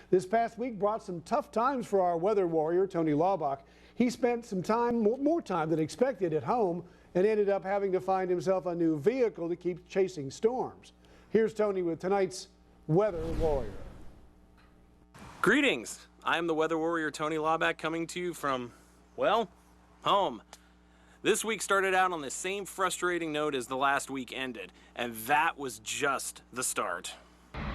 This past week brought some tough times for our weather warrior, Tony Laubach. He spent some time, more time than expected at home, and ended up having to find himself a new vehicle to keep chasing storms. Here's Tony with tonight's Weather Warrior. Greetings. I'm the weather warrior Tony Laubach, coming to you from, well, home. This week started out on the same frustrating note as the last week ended, and that was just the start.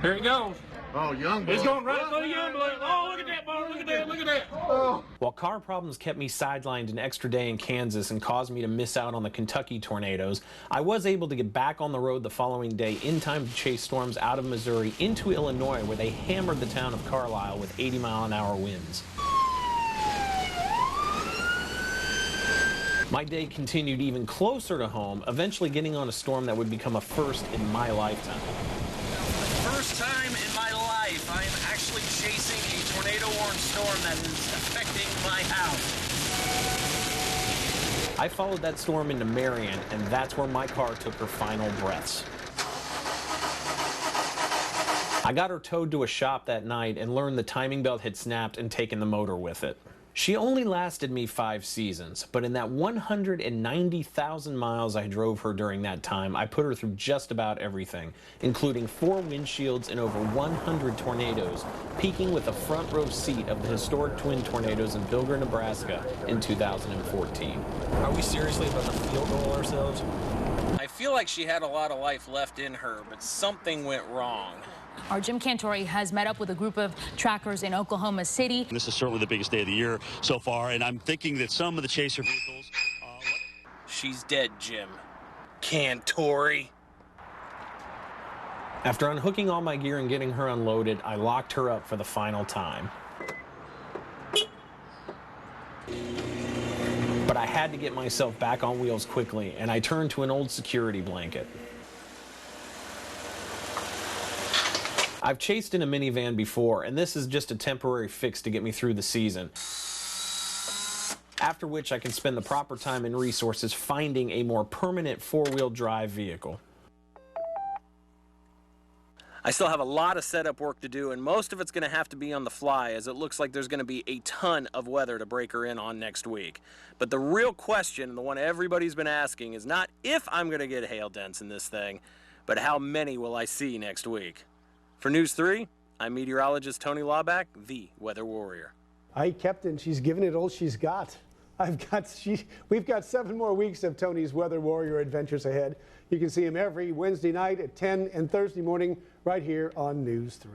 Here he goes. Oh, young boy. He's going right for the young boy. Oh, look at that, boy. Look at that. Look at that. Oh. While car problems kept me sidelined an extra day in Kansas and caused me to miss out on the Kentucky tornadoes, I was able to get back on the road the following day in time to chase storms out of Missouri into Illinois, where they hammered the town of Carlisle with 80-mile-an-hour winds. My day continued even closer to home, eventually getting on a storm that would become a first in my lifetime. First time in my life, I am actually chasing a tornado-warned storm that is affecting my house. I followed that storm into Marion, and that's where my car took her final breaths. I got her towed to a shop that night and learned the timing belt had snapped and taken the motor with it. She only lasted me 5 seasons, but in that 190,000 miles I drove her during that time, I put her through just about everything, including 4 windshields and over 100 tornadoes, peaking with a front row seat of the historic twin tornadoes in Bilger, Nebraska in 2014. Are we seriously about to field goal ourselves? I feel like she had a lot of life left in her, but something went wrong. Our Jim Cantore has met up with a group of trackers in Oklahoma City. This is certainly the biggest day of the year so far, and I'm thinking that some of the chaser vehicles... She's dead, Jim. Cantore. After unhooking all my gear and getting her unloaded, I locked her up for the final time. But I had to get myself back on wheels quickly, and I turned to an old security blanket. I've chased in a minivan before, and this is just a temporary fix to get me through the season, after which I can spend the proper time and resources finding a more permanent 4-wheel drive vehicle. I still have a lot of setup work to do, and most of it's going to have to be on the fly, as it looks like there's going to be a ton of weather to break her in on next week. But the real question, the one everybody's been asking, is not if I'm going to get hail dents in this thing, but how many will I see next week? For News 3, I'm meteorologist Tony Laubach, the Weather Warrior. Hi, Captain. She's given it all she's got. We've got 7 more weeks of Tony's Weather Warrior adventures ahead. You can see him every Wednesday night at 10 and Thursday morning right here on News 3.